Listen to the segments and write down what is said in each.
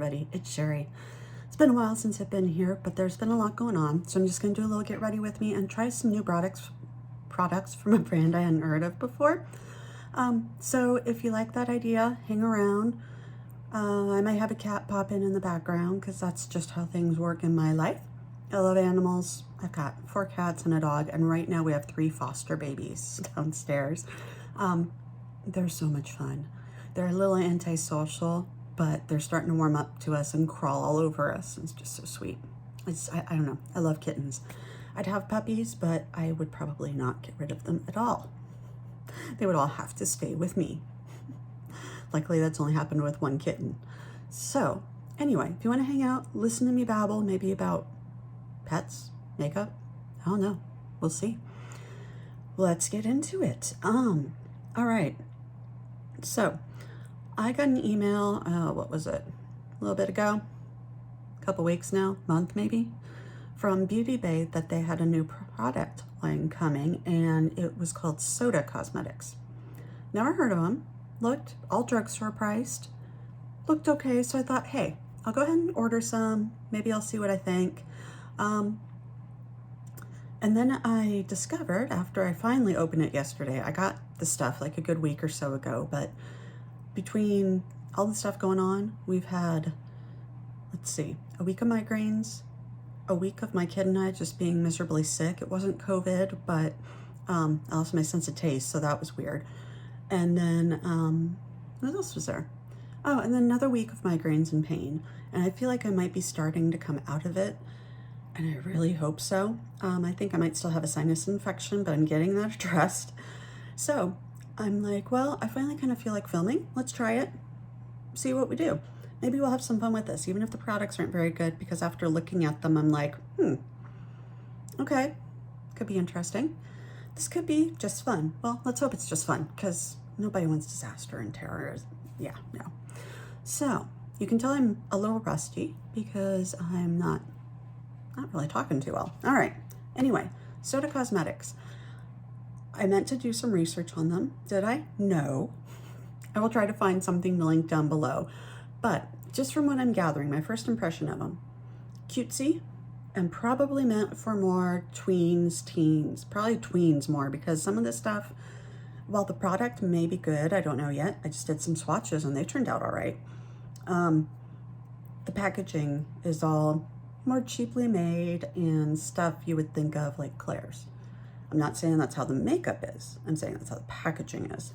everybody, it's Sherry. It's been a while since I've been here, but there's been a lot going on, so I'm just going to do a little get ready with me and try some new products from a brand I hadn't heard of before. So if you like that idea, hang around. I might have a cat pop in the background because that's just how things work in my life. I love animals. I've got 4 cats and a dog, and right now we have 3 foster babies downstairs. They're so much fun. They're a little antisocial, but they're starting to warm up to us and crawl all over us. It's just so sweet. I don't know. I love kittens. I'd have puppies, but I would probably not get rid of them at all. They would all have to stay with me. Luckily, that's only happened with 1 kitten. So anyway, if you want to hang out, listen to me babble, maybe about pets, makeup, I don't know. We'll see. Let's get into it. All right. So I got an email, what was it? A little bit ago, a couple weeks now, month maybe, from Beauty Bay that they had a new product line coming, and it was called Soda Cosmetics. Never heard of them. Looked all drugstore priced. Looked okay, so I thought, hey, I'll go ahead and order some. Maybe I'll see what I think. And then I discovered, after I finally opened it yesterday, I got the stuff like a good week or so ago, but between all the stuff going on, we've had, let's see, a week of migraines, a week of my kid and I just being miserably sick. It wasn't COVID, but I lost my sense of taste, so that was weird. And then, what else was there? Oh, and then another week of migraines and pain. And I feel like I might be starting to come out of it, and I really hope so. I think I might still have a sinus infection, but I'm getting that addressed. So I'm like, well, I finally kind of feel like filming. Let's try it, see what we do. Maybe we'll have some fun with this, even if the products aren't very good, because after looking at them, I'm like, okay, could be interesting. This could be just fun. Well, let's hope it's just fun, because nobody wants disaster and terror. Yeah, no. So you can tell I'm a little rusty because I'm not really talking too well. All right. Anyway, Soda Cosmetics. I meant to do some research on them. Did I? No. I will try to find something to link down below. But just from what I'm gathering, my first impression of them, cutesy and probably meant for more tweens, teens, probably tweens more, because some of this stuff, while the product may be good, I don't know yet. I just did some swatches and they turned out all right. The packaging is all more cheaply made and stuff you would think of like Claire's. I'm not saying that's how the makeup is. I'm saying that's how the packaging is.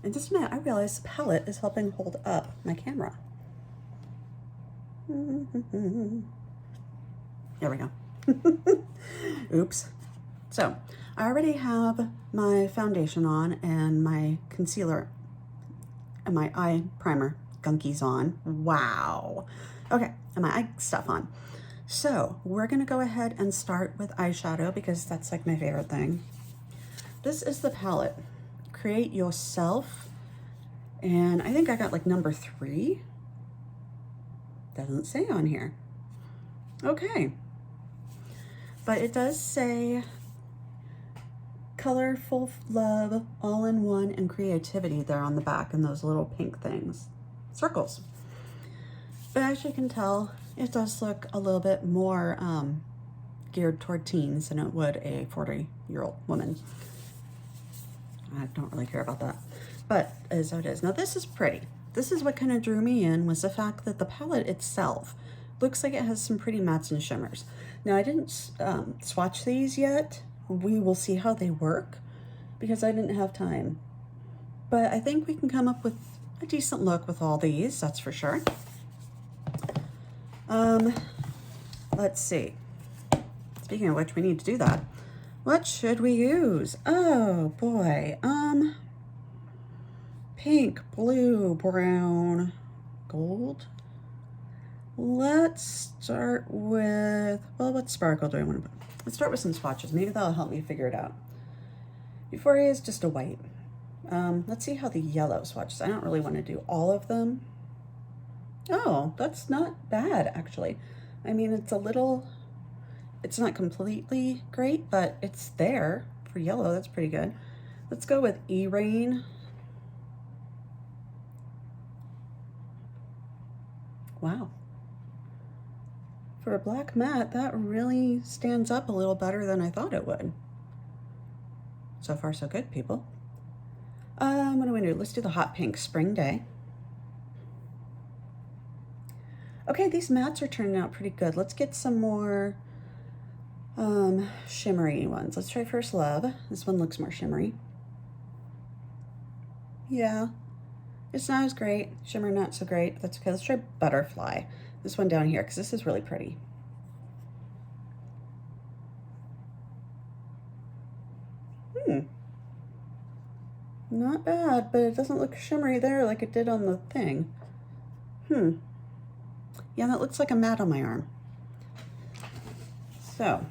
And just a minute, I realized the palette is helping hold up my camera. There we go. Oops. So I already have my foundation on and my concealer and my eye primer gunkies on. Wow. Okay, and my eye stuff on. So we're gonna go ahead and start with eyeshadow because that's like my favorite thing. This is the palette, Create Yourself. And I think I got like number 3. Doesn't say on here. Okay. But it does say colorful love, all in one, and creativity there on the back in those little pink things, circles. But as you can tell, it does look a little bit more geared toward teens than it would a 40-year-old woman. I don't really care about that, but as it is. Now this is pretty. This is what kind of drew me in, was the fact that the palette itself looks like it has some pretty mattes and shimmers. Now I didn't swatch these yet. We will see how they work because I didn't have time. But I think we can come up with a decent look with all these, that's for sure. Let's see. Speaking of which, we need to do that. What should we use? Oh boy. Pink, blue, brown, gold. Let's start with, well, what sparkle do I want to put? Let's start with some swatches. Maybe that'll help me figure it out. Euphoria is just a white. Let's see how the yellow swatches. I don't really want to do all of them. Oh, that's not bad, actually. I mean, it's a little, it's not completely great, but it's there for yellow. That's pretty good. Let's go with E-Rain. Wow, for a black matte, that really stands up a little better than I thought it would. So far, so good, people. What do we do? Let's do the hot pink Spring Day. Okay, these mattes are turning out pretty good. Let's get some more shimmery ones. Let's try First Love. This one looks more shimmery. Yeah, it's not as great. Shimmer not so great. That's okay. Let's try Butterfly. This one down here, because this is really pretty. Not bad, but it doesn't look shimmery there like it did on the thing. Yeah, that looks like a matte on my arm. So,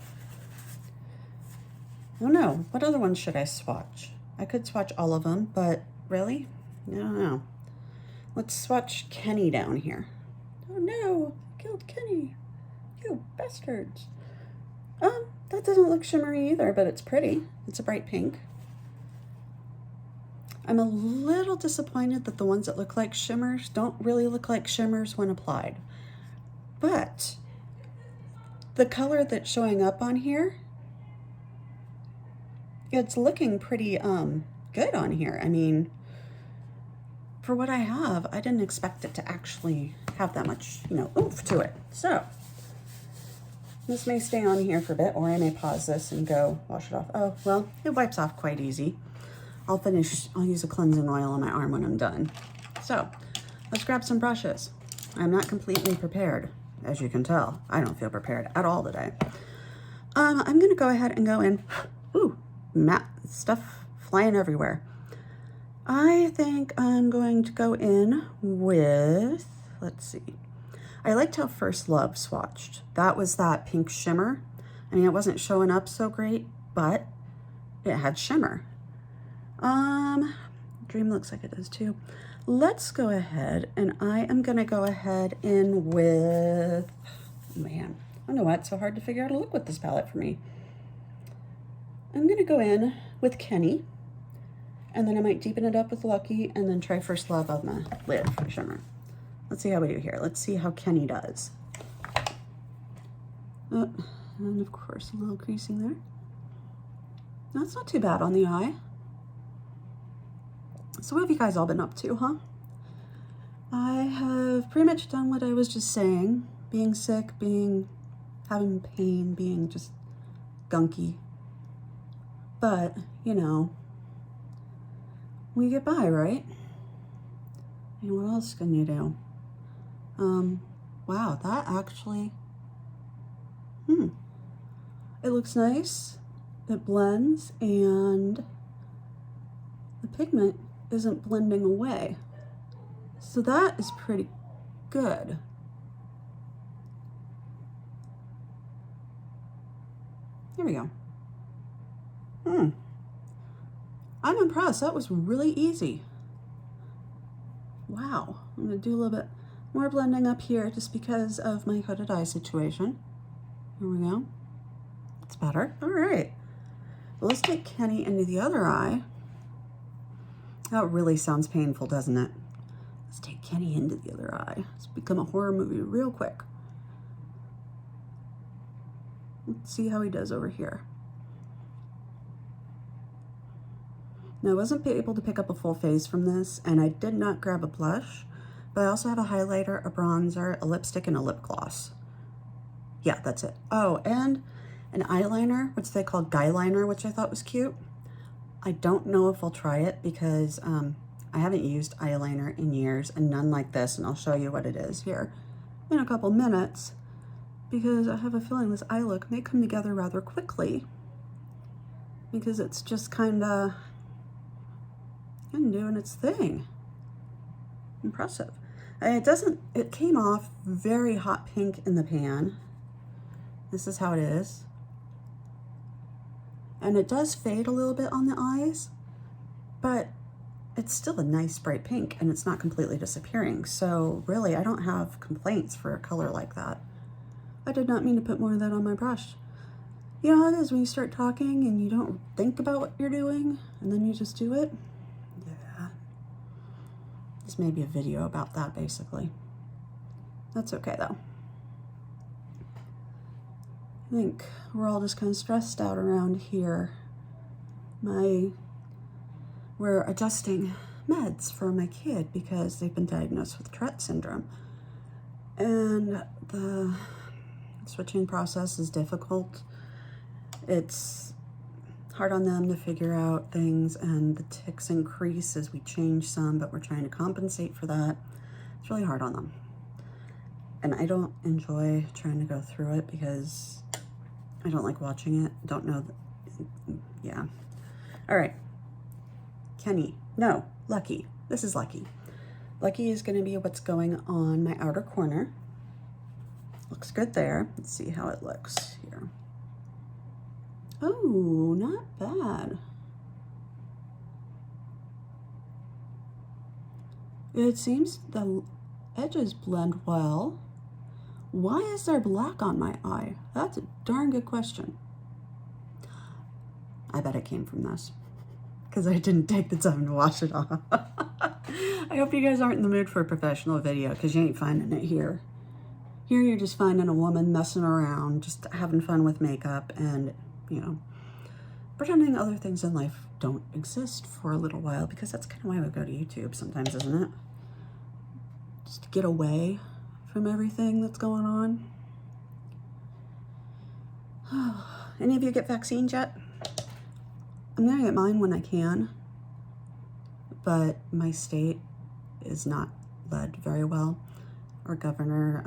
I don't know. What other ones should I swatch? I could swatch all of them, but really? I don't know. Let's swatch Kenny down here. Oh no, I killed Kenny. You bastards. That doesn't look shimmery either, but it's pretty. It's a bright pink. I'm a little disappointed that the ones that look like shimmers don't really look like shimmers when applied. But the color that's showing up on here, it's looking pretty good on here. I mean, for what I have, I didn't expect it to actually have that much, you know, oomph to it. So this may stay on here for a bit, or I may pause this and go wash it off. Oh, well, it wipes off quite easy. I'll use a cleansing oil on my arm when I'm done. So let's grab some brushes. I'm not completely prepared, as you can tell. I don't feel prepared at all today. I'm gonna go ahead and go in, ooh, matte stuff flying everywhere. I think I'm going to go in with, let's see. I liked how First Love swatched. That was that pink shimmer. I mean, it wasn't showing up so great, but it had shimmer. Dream looks like it does too. Let's go ahead, and I am gonna go ahead in with, man, I don't know why it's so hard to figure out a look with this palette for me. I'm gonna go in with Kenny, and then I might deepen it up with Lucky, and then try First Love on the lid for shimmer. Let's see how we do here. Let's see how Kenny does. Oh, and of course, a little creasing there. That's not too bad on the eye. So what have you guys all been up to, huh? I have pretty much done what I was just saying. Being sick, having pain, being just gunky. But, you know, we get by, right? And what else can you do? Wow, that actually, it looks nice. It blends, and the pigment isn't blending away. So that is pretty good. There we go. I'm impressed. That was really easy. Wow. I'm gonna do a little bit more blending up here just because of my hooded eye situation. Here we go. It's better. All right. Well, let's take Kenny into the other eye. That really sounds painful, doesn't it? Let's take Kenny into the other eye. It's become a horror movie real quick. Let's see how he does over here. Now, I wasn't able to pick up a full face from this, and I did not grab a blush, but I also have a highlighter, a bronzer, a lipstick, and a lip gloss. Yeah, that's it. Oh, and an eyeliner, which they call guy liner, which I thought was cute. I don't know if I'll try it because I haven't used eyeliner in years, and none like this, and I'll show you what it is here in a couple minutes, because I have a feeling this eye look may come together rather quickly because it's just kind of doing its thing. Impressive. It came off very hot pink in the pan. This is how it is. And it does fade a little bit on the eyes, but it's still a nice bright pink, and it's not completely disappearing. So really, I don't have complaints for a color like that. I did not mean to put more of that on my brush. You know how it is when you start talking and you don't think about what you're doing, and then you just do it? Yeah. This may be a video about that, basically. That's okay, though. I think we're all just kind of stressed out around here. We're adjusting meds for my kid because they've been diagnosed with Tourette syndrome. And the switching process is difficult. It's hard on them to figure out things, and the tics increase as we change some, but we're trying to compensate for that. It's really hard on them. And I don't enjoy trying to go through it because I don't like watching it. Don't know. Yeah. All right. Kenny. No, Lucky. This is Lucky. Lucky is going to be what's going on my outer corner. Looks good there. Let's see how it looks here. Oh, not bad. It seems the edges blend well. Why is there black on my eye? That's a darn good question. I bet it came from this because I didn't take the time to wash it off. I hope you guys aren't in the mood for a professional video because you ain't finding it here. Here you're just finding a woman messing around, just having fun with makeup and, you know, pretending other things in life don't exist for a little while, because that's kind of why we go to YouTube sometimes, isn't it? Just to get away from everything that's going on. Any of you get vaccines yet? I'm gonna get mine when I can, but my state is not led very well. Our governor,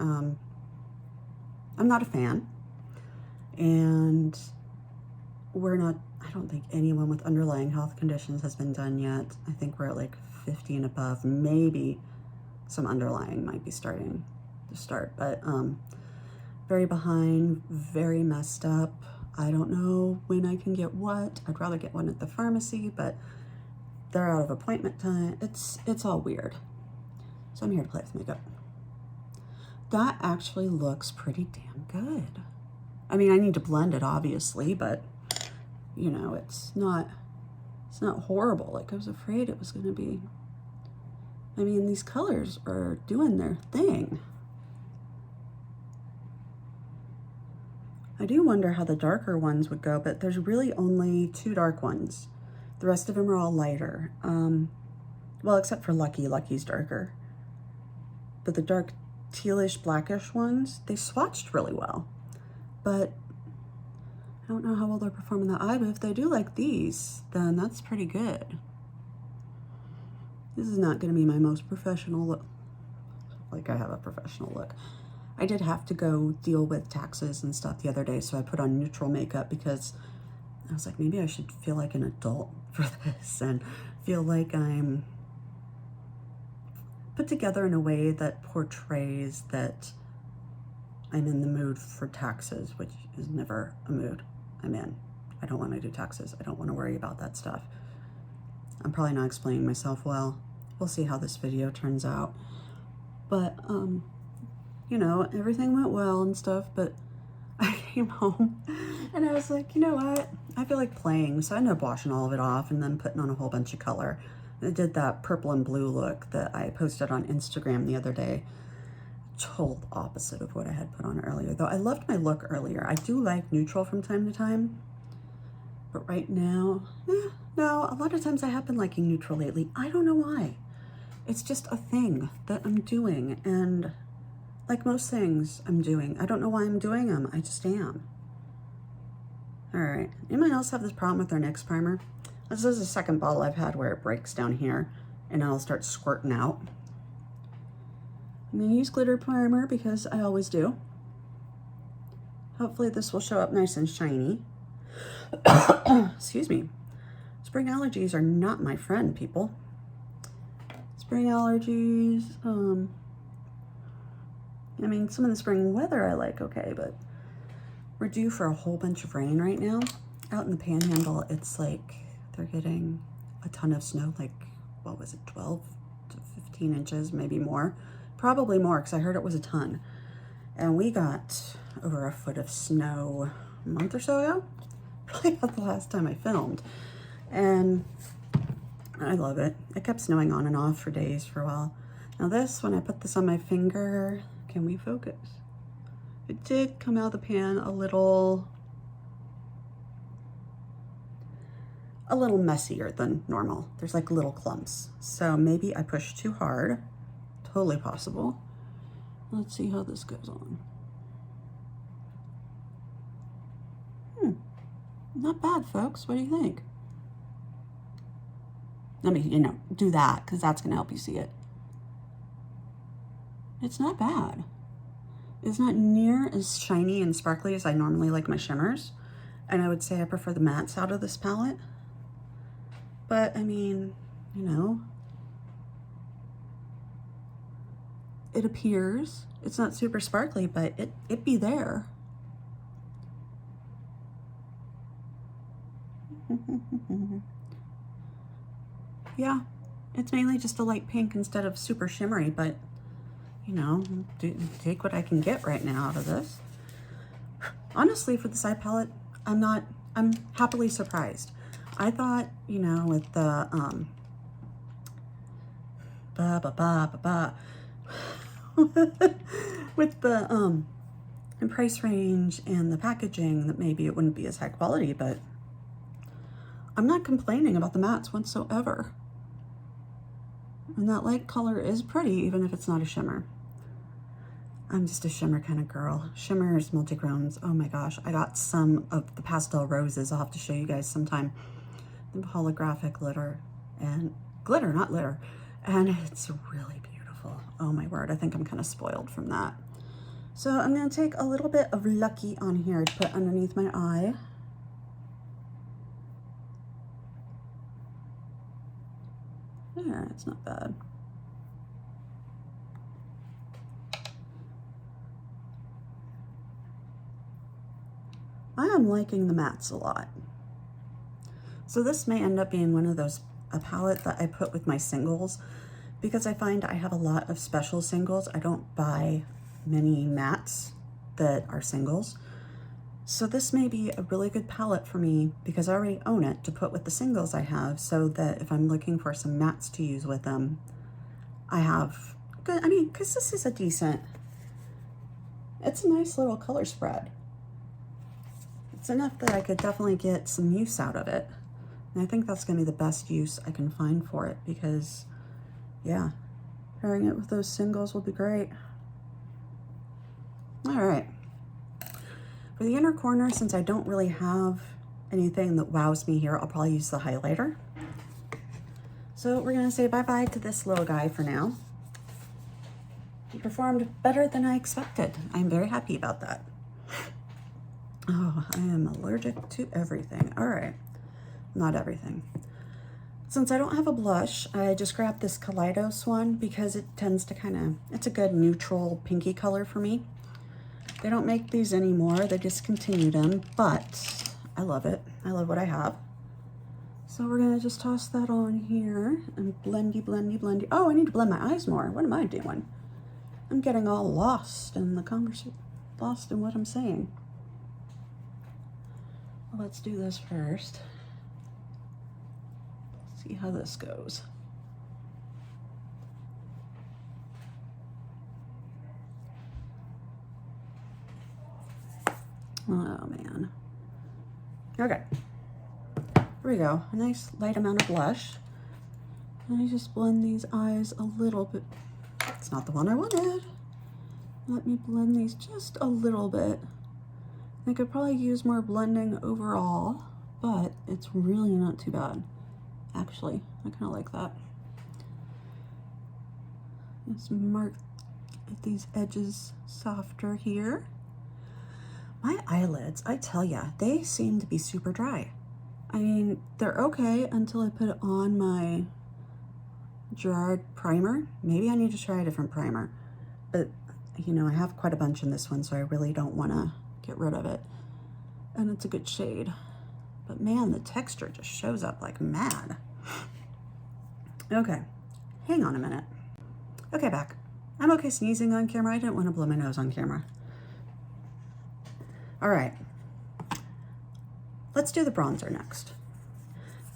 I'm not a fan, and I don't think anyone with underlying health conditions has been done yet. I think we're at like 50 and above. Maybe some underlying might be starting to start, but very behind, very messed up. I don't know when I can get what. I'd rather get one at the pharmacy, but they're out of appointment time. It's all weird. So I'm here to play with makeup. That actually looks pretty damn good. I mean, I need to blend it obviously, but you know, it's not horrible like I was afraid it was going to be. I mean, these colors are doing their thing. I do wonder how the darker ones would go, but there's really only 2 dark ones. The rest of them are all lighter. Well, except for Lucky. Lucky's darker. But the dark tealish, blackish ones, they swatched really well. But I don't know how well they're performing the eye, but if they do like these, then that's pretty good. This is not going to be my most professional look. Like I have a professional look. I did have to go deal with taxes and stuff the other day, so I put on neutral makeup because I was like, maybe I should feel like an adult for this and feel like I'm put together in a way that portrays that I'm in the mood for taxes, which is never a mood I'm in. I don't want to do taxes. I don't want to worry about that stuff. I'm probably not explaining myself well. We'll see how this video turns out. But, you know, everything went well and stuff, but I came home and I was like, you know what? I feel like playing. So I ended up washing all of it off and then putting on a whole bunch of color. I did that purple and blue look that I posted on Instagram the other day. Total opposite of what I had put on earlier, though I loved my look earlier. I do like neutral from time to time, but right now, no, a lot of times I have been liking neutral lately. I don't know why. It's just a thing that I'm doing, and like most things I'm doing, I don't know why I'm doing them. I just am. All right, anyone else have this problem with their NYX primer? This is the second bottle I've had where it breaks down here and it'll start squirting out. I'm gonna use glitter primer because I always do. Hopefully this will show up nice and shiny. Excuse me. Spring allergies are not my friend, people. Spring allergies, I mean, some of the spring weather I like, okay, but we're due for a whole bunch of rain right now. Out in the Panhandle, it's like they're getting a ton of snow, like, what was it, 12 to 15 inches, maybe more. Probably more, because I heard it was a ton. And we got over a foot of snow a month or so ago. Probably about the last time I filmed. And I love it. It kept snowing on and off for days for a while. Now this, when I put this on my finger, can we focus? It did come out of the pan a little messier than normal. There's like little clumps. So maybe I pushed too hard. Totally possible. Let's see how this goes on. Not bad, folks. What do you think? Let me, do that because that's going to help you see it. It's not bad. It's not near as shiny and sparkly as I normally like my shimmers. And I would say I prefer the mattes out of this palette. But, I mean, it appears. It's not super sparkly, but it be there. Yeah, it's mainly just a light pink instead of super shimmery, but take what I can get right now out of this. Honestly, for this eye palette, I'm happily surprised. I thought, with the with the price range and the packaging that maybe it wouldn't be as high quality, but I'm not complaining about the mattes whatsoever. And that light color is pretty, even if it's not a shimmer. I'm just a shimmer kind of girl. Shimmers, multichromes, oh my gosh. I got some of the pastel roses. I'll have to show you guys sometime. The holographic glitter, and glitter, not litter. And it's really beautiful. Oh my word, I think I'm kind of spoiled from that. So I'm gonna take a little bit of Lucky on here to put underneath my eye. There, it's not bad. I am liking the mattes a lot. So this may end up being one of those, a palette that I put with my singles, because I find I have a lot of special singles. I don't buy many mattes that are singles. So this may be a really good palette for me because I already own it, to put with the singles I have, so that if I'm looking for some mattes to use with them, I have good, because this is it's a nice little color spread. It's enough that I could definitely get some use out of it. And I think that's gonna be the best use I can find for it because, yeah, pairing it with those singles will be great. All right. For the inner corner, since I don't really have anything that wows me here, I'll probably use the highlighter. So we're gonna say bye-bye to this little guy for now. He performed better than I expected. I'm very happy about that. Oh, I am allergic to everything. All right, not everything. Since I don't have a blush, I just grabbed this Kaleidos one because it tends to it's a good neutral pinky color for me. They don't make these anymore, they discontinued them, but I love it. I love what I have. So we're gonna just toss that on here and blendy, blendy, blendy. Oh, I need to blend my eyes more. What am I doing? I'm getting all lost in the conversation, lost in what I'm saying. Well, let's do this first. See how this goes. Oh man. Okay. Here we go. A nice light amount of blush. And I just blend these eyes a little bit. It's not the one I wanted. Let me blend these just a little bit. I could probably use more blending overall, but it's really not too bad. Actually, I kind of like that. Let's mark these edges softer here. My eyelids, I tell ya, they seem to be super dry. I mean, they're okay until I put on my Gerard primer. Maybe I need to try a different primer. But, I have quite a bunch in this one, so I really don't want to get rid of it. And it's a good shade. But man, the texture just shows up like mad. Okay, hang on a minute. Okay, back. I'm okay sneezing on camera. I didn't want to blow my nose on camera. All right, let's do the bronzer next.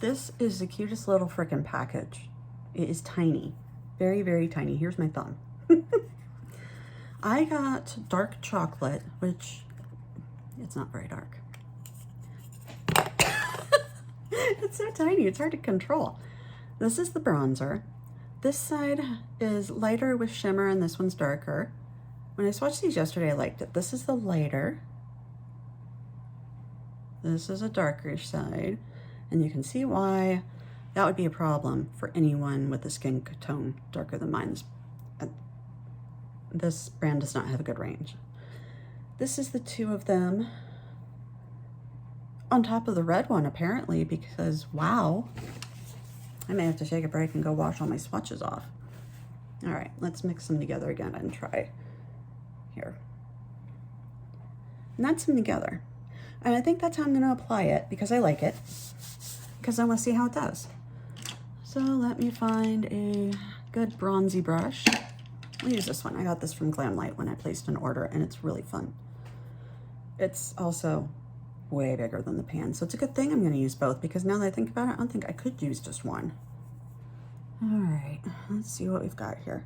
This is the cutest little frickin' package. It is tiny, very, very tiny. Here's my thumb. I got dark chocolate, which it's not very dark. It's so tiny, it's hard to control. This is the bronzer. This side is lighter with shimmer and this one's darker. When I swatched these yesterday, I liked it. This is the lighter. This is a darker side. And you can see why that would be a problem for anyone with a skin tone darker than mine. This brand does not have a good range. This is the two of them on top of the red one, apparently, because wow, I may have to take a break and go wash all my swatches off. All right, let's mix them together again and try here. And that's them together. And I think that's how I'm gonna apply it because I like it, because I wanna see how it does. So let me find a good bronzy brush. I'll use this one. I got this from Glamlight when I placed an order, and it's really fun. It's also way bigger than the pan, so it's a good thing I'm gonna use both, because now that I think about it, I don't think I could use just one. All right, let's see what we've got here.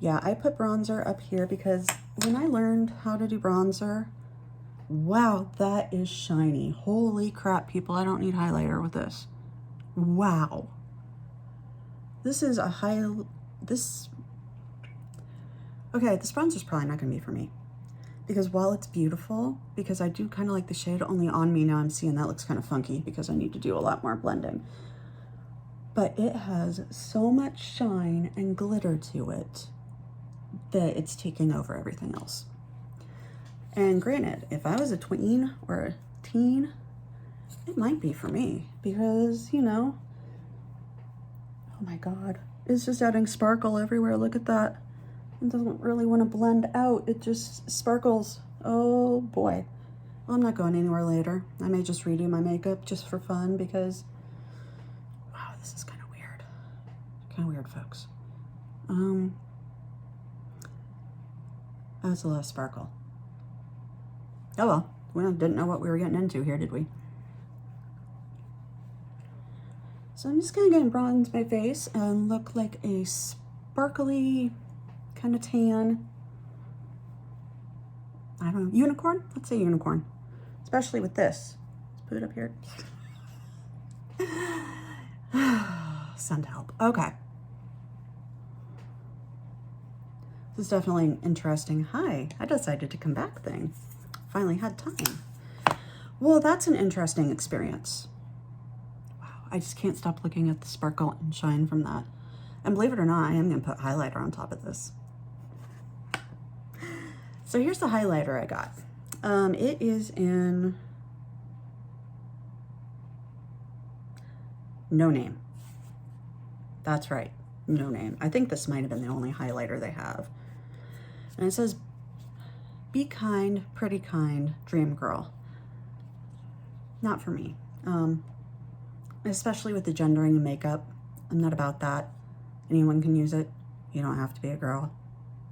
Yeah, I put bronzer up here because when I learned how to do bronzer, wow, that is shiny. Holy crap, people, I don't need highlighter with this. Wow. This is a okay, this bronzer's probably not gonna be for me. Because while it's beautiful, because I do kind of like the shade only on me, now I'm seeing that looks kind of funky because I need to do a lot more blending. But it has so much shine and glitter to it that it's taking over everything else. And granted, if I was a tween or a teen, it might be for me because, you know, oh my God, it's just adding sparkle everywhere. Look at that. It doesn't really want to blend out. It just sparkles. Oh boy. Well, I'm not going anywhere later. I may just redo my makeup just for fun because, wow, this is kind of weird. Kind of weird, folks. That's a lot of sparkle. Oh well, we didn't know what we were getting into here, did we? So I'm just gonna bronze my face and look like a sparkly kind of tan. I don't know, unicorn? Let's say unicorn, especially with this. Let's put it up here. Sun to help. Okay. This is definitely interesting. Hi, I decided to come back thing. Finally had time. Well, that's an interesting experience. Wow, I just can't stop looking at the sparkle and shine from that. And believe it or not, I am gonna put highlighter on top of this. So here's the highlighter I got. It is in No Name. That's right, No Name. I think this might have been the only highlighter they have. And it says, be kind, pretty kind, dream girl. Not for me. Especially with the gendering and makeup. I'm not about that. Anyone can use it. You don't have to be a girl.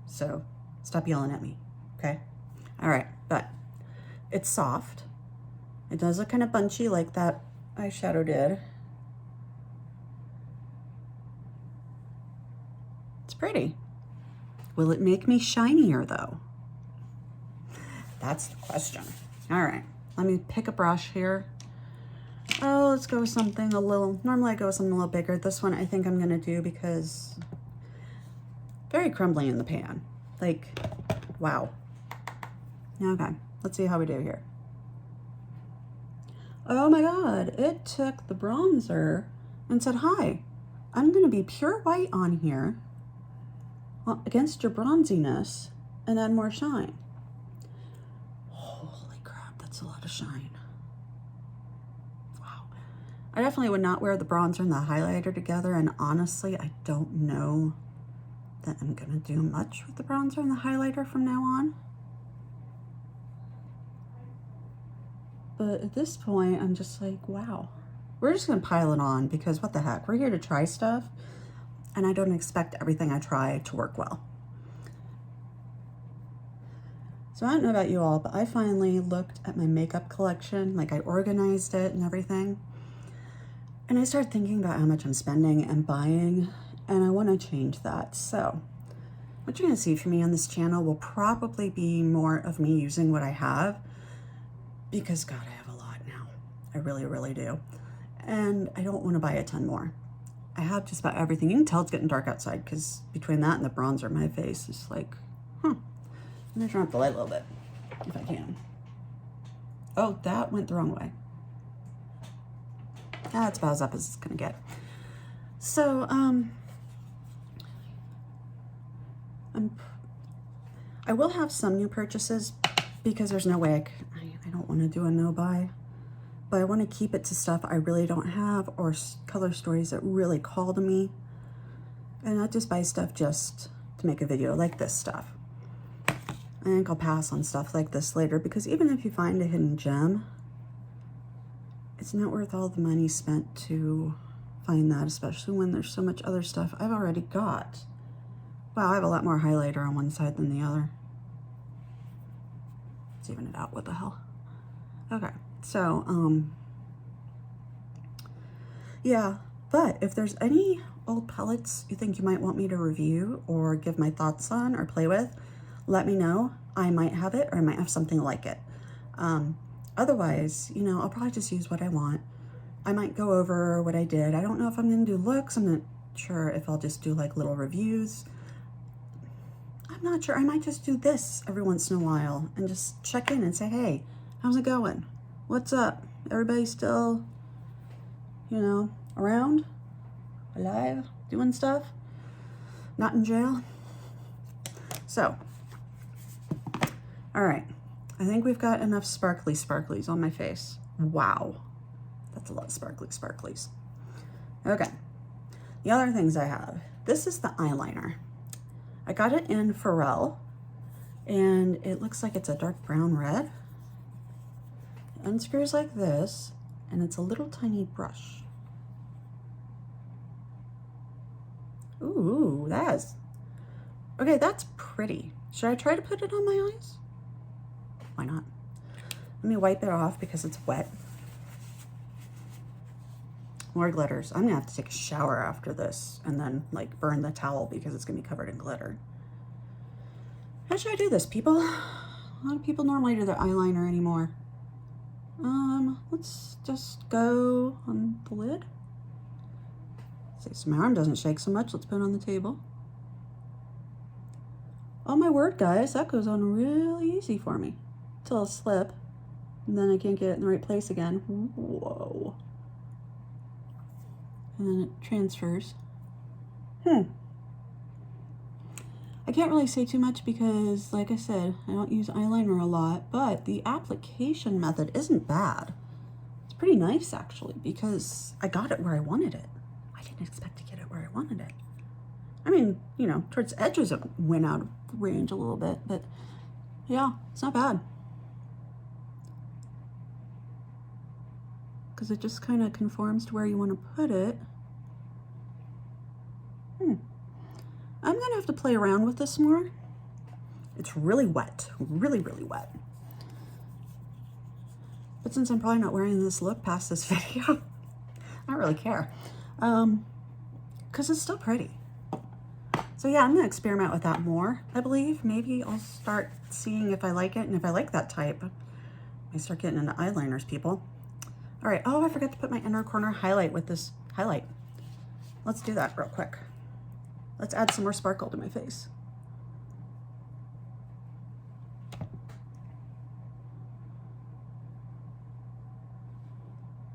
So stop yelling at me, okay? All right, but it's soft. It does look kind of bunchy like that eyeshadow did. It's pretty. Will it make me shinier though? That's the question. All right, let me pick a brush here. Oh, let's go with something a little, normally I go with something a little bigger. This one I think I'm gonna do because very crumbly in the pan. Like, wow. Okay, let's see how we do here. Oh my God, it took the bronzer and said, hi, I'm gonna be pure white on here against your bronziness and add more shine. Holy crap, that's a lot of shine. Wow. I definitely would not wear the bronzer and the highlighter together, and honestly, I don't know that I'm gonna do much with the bronzer and the highlighter from now on. But at this point, I'm just like, wow. We're just gonna pile it on because what the heck, we're here to try stuff, and I don't expect everything I try to work well. So I don't know about you all, but I finally looked at my makeup collection, like I organized it and everything. And I started thinking about how much I'm spending and buying, and I want to change that. So what you're going to see from me on this channel will probably be more of me using what I have, because God, I have a lot now. I really, really do. And I don't want to buy a ton more. I have just about everything. You can tell it's getting dark outside because between that and the bronzer, my face is like, I'm going to turn up the light a little bit if I can. Oh, that went the wrong way. That's about as up as it's going to get. So, I will have some new purchases because there's no way I don't want to do a no buy. But I want to keep it to stuff I really don't have or color stories that really call to me. And not just buy stuff just to make a video like this stuff. I think I'll pass on stuff like this later because even if you find a hidden gem, it's not worth all the money spent to find that, especially when there's so much other stuff I've already got. Wow, I have a lot more highlighter on one side than the other. Let's even it out, what the hell? Okay. So, yeah, but if there's any old palettes you think you might want me to review or give my thoughts on or play with, let me know. I might have it or I might have something like it. Otherwise, you know, I'll probably just use what I want. I might go over what I did. I don't know if I'm gonna do looks. I'm not sure if I'll just do like little reviews. I'm not sure. I might just do this every once in a while and just check in and say, hey, how's it going? What's up? Everybody still, you know, around? Alive? Doing stuff? Not in jail? So, all right. I think we've got enough sparklies on my face. Wow. That's a lot of sparklies. Okay. The other things I have. This is the eyeliner. I got it in Pharrell, and it looks like it's a dark brown red. It unscrews like this, and it's a little tiny brush. Ooh, okay, that's pretty. Should I try to put it on my eyes? Why not? Let me wipe it off because it's wet. More glitters. I'm gonna have to take a shower after this and then like burn the towel because it's gonna be covered in glitter. How should I do this, people? A lot of people normally do their eyeliner anymore. Let's just go on the lid. So my arm doesn't shake so much. Let's put it on the table. Oh my word, guys, that goes on really easy for me. Till I'll slip, and then I can't get it in the right place again. Whoa. And then it transfers. I can't really say too much because, like I said, I don't use eyeliner a lot, but the application method isn't bad. It's pretty nice, actually, because I got it where I wanted it. I didn't expect to get it where I wanted it. I mean, you know, towards the edges it went out of range a little bit, but yeah, it's not bad. Because it just kind of conforms to where you want to put it. I'm gonna have to play around with this more. It's really wet, really, really wet. But since I'm probably not wearing this look past this video, I don't really care. Because it's still pretty. So yeah, I'm gonna experiment with that more, I believe. Maybe I'll start seeing if I like it, and if I like that type, I start getting into eyeliners, people. All right, oh, I forgot to put my inner corner highlight with this highlight. Let's do that real quick. Let's add some more sparkle to my face.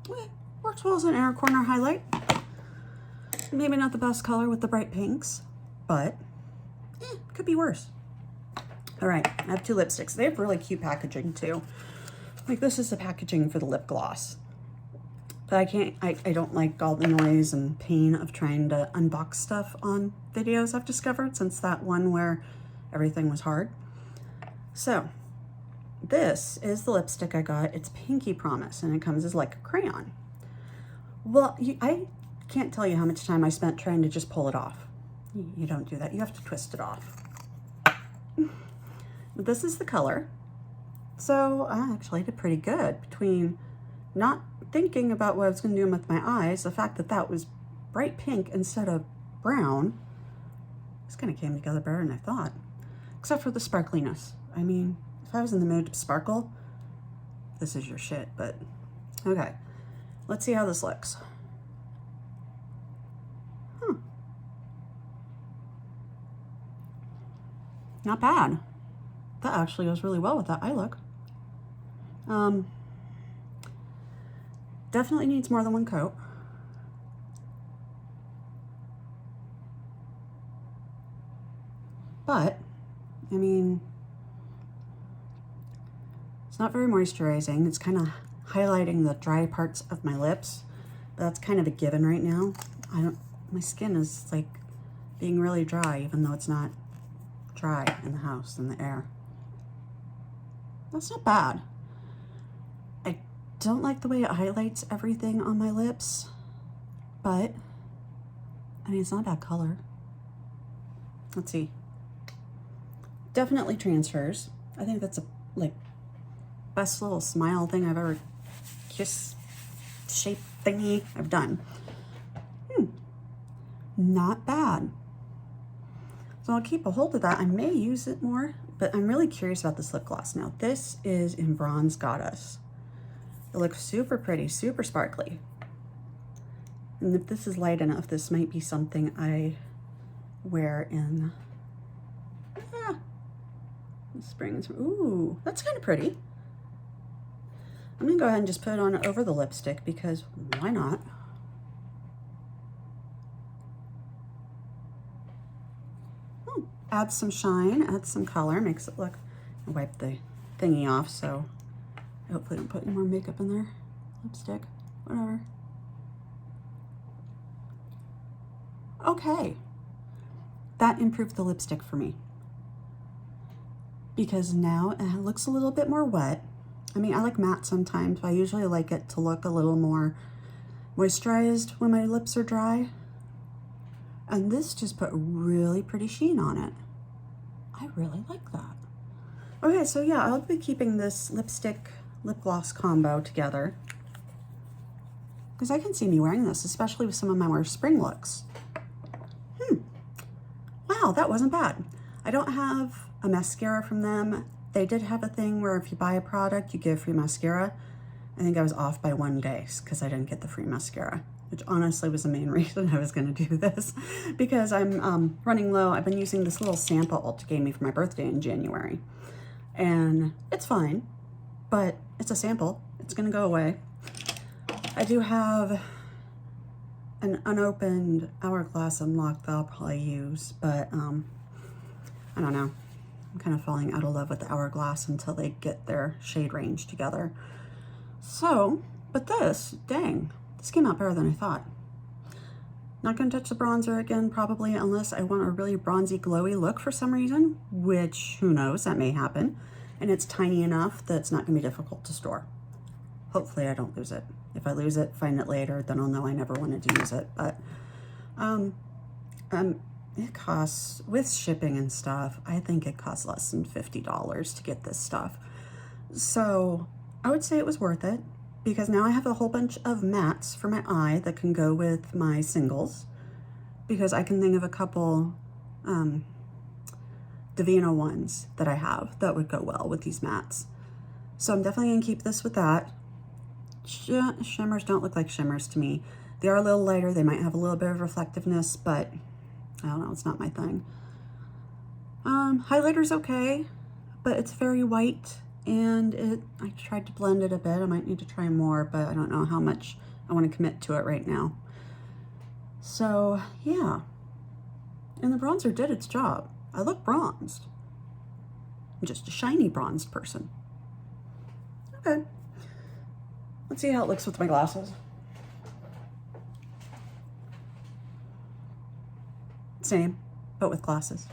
Okay, works well as an inner corner highlight. Maybe not the best color with the bright pinks, but could be worse. All right, I have two lipsticks. They have really cute packaging too. Like this is the packaging for the lip gloss. But I don't like all the noise and pain of trying to unbox stuff on videos I've discovered since that one where everything was hard. So this is the lipstick I got. It's Pinky Promise, and it comes as like a crayon. Well, I can't tell you how much time I spent trying to just pull it off. You don't do that. You have to twist it off. This is the color. So I actually did pretty good between not thinking about what I was going to do with my eyes, the fact that that was bright pink instead of brown, this kind of came together better than I thought. Except for the sparkliness. I mean, if I was in the mood to sparkle, this is your shit, but okay. Let's see how this looks. Not bad. That actually goes really well with that eye look. Definitely needs more than one coat. But, I mean, it's not very moisturizing. It's kind of highlighting the dry parts of my lips. But that's kind of a given right now. My skin is like being really dry, even though it's not dry in the house, in the air. That's not bad. I don't like the way it highlights everything on my lips, but I mean, it's not a bad color. Let's see. Definitely transfers. I think that's a like best little smile thing I've ever kiss shape thingy I've done. Not bad. So I'll keep a hold of that. I may use it more, but I'm really curious about this lip gloss now. This is in Bronze Goddess. It looks super pretty, super sparkly. And if this is light enough, this might be something I wear in the spring. Ooh, that's kind of pretty. I'm gonna go ahead and just put it on over the lipstick because why not? Adds some shine, adds some color, makes it look, I'll wipe the thingy off so I hopefully don't put any more makeup in there. Lipstick, whatever. Okay, that improved the lipstick for me because now it looks a little bit more wet. I mean, I like matte sometimes, but I usually like it to look a little more moisturized when my lips are dry. And this just put really pretty sheen on it. I really like that. Okay, so yeah, I'll be keeping this lipstick lip gloss combo together because I can see me wearing this, especially with some of my more spring looks. Wow, that wasn't bad. I don't have a mascara from them. They did have a thing where if you buy a product, you get free mascara. I think I was off by 1 day because I didn't get the free mascara, which honestly was the main reason I was going to do this because I'm running low. I've been using this little sample Ulta gave me for my birthday in January, and it's fine, but it's a sample. It's going to go away. I do have an unopened Hourglass Unlocked that I'll probably use, but I don't know. I'm kind of falling out of love with the Hourglass until they get their shade range together. So, but this, dang. This came out better than I thought. Not gonna touch the bronzer again, probably, unless I want a really bronzy, glowy look for some reason, which, who knows, that may happen. And it's tiny enough that it's not gonna be difficult to store. Hopefully I don't lose it. If I lose it, find it later, then I'll know I never wanted to use it. But it costs, with shipping and stuff, I think it costs less than $50 to get this stuff. So I would say it was worth it, because now I have a whole bunch of mattes for my eye that can go with my singles, because I can think of a couple Divino ones that I have that would go well with these mattes. So I'm definitely gonna keep this with that. Shimmers don't look like shimmers to me. They are a little lighter, they might have a little bit of reflectiveness, but I don't know, it's not my thing. Highlighter's okay, but it's very white. And I tried to blend it a bit. I might need to try more, but I don't know how much I want to commit to it right now. So, yeah. And the bronzer did its job. I look bronzed. I'm just a shiny bronzed person. Okay. Let's see how it looks with my glasses. Same, but with glasses.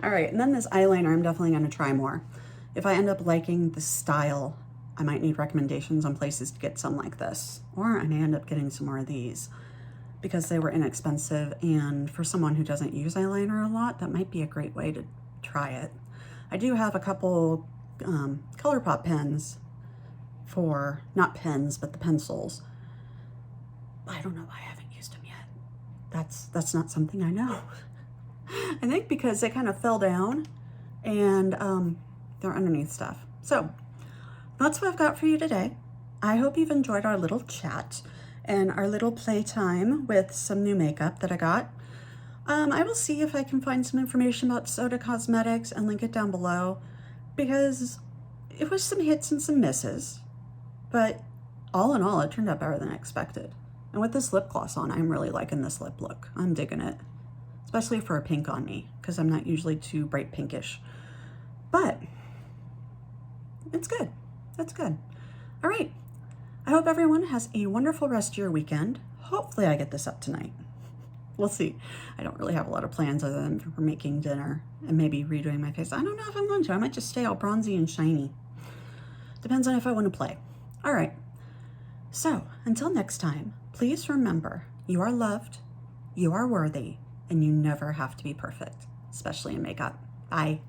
All right, and then this eyeliner, I'm definitely going to try more. If I end up liking the style, I might need recommendations on places to get some like this. Or I may end up getting some more of these because they were inexpensive. And for someone who doesn't use eyeliner a lot, that might be a great way to try it. I do have a couple ColourPop pens for, not pens, but the pencils. I don't know why I haven't used them yet. That's not something I know. I think because they kind of fell down and they're underneath stuff. So that's what I've got for you today. I hope you've enjoyed our little chat and our little playtime with some new makeup that I got. I will see if I can find some information about Soda Cosmetics and link it down below, because it was some hits and some misses, but all in all, it turned out better than I expected. And with this lip gloss on, I'm really liking this lip look. I'm digging it, especially for a pink on me, because I'm not usually too bright pinkish. But it's good. That's good. All right. I hope everyone has a wonderful rest of your weekend. Hopefully I get this up tonight. We'll see. I don't really have a lot of plans other than for making dinner and maybe redoing my face. I don't know if I'm going to. I might just stay all bronzy and shiny. Depends on if I want to play. All right. So until next time, please remember, you are loved, you are worthy, and you never have to be perfect, especially in makeup. Bye.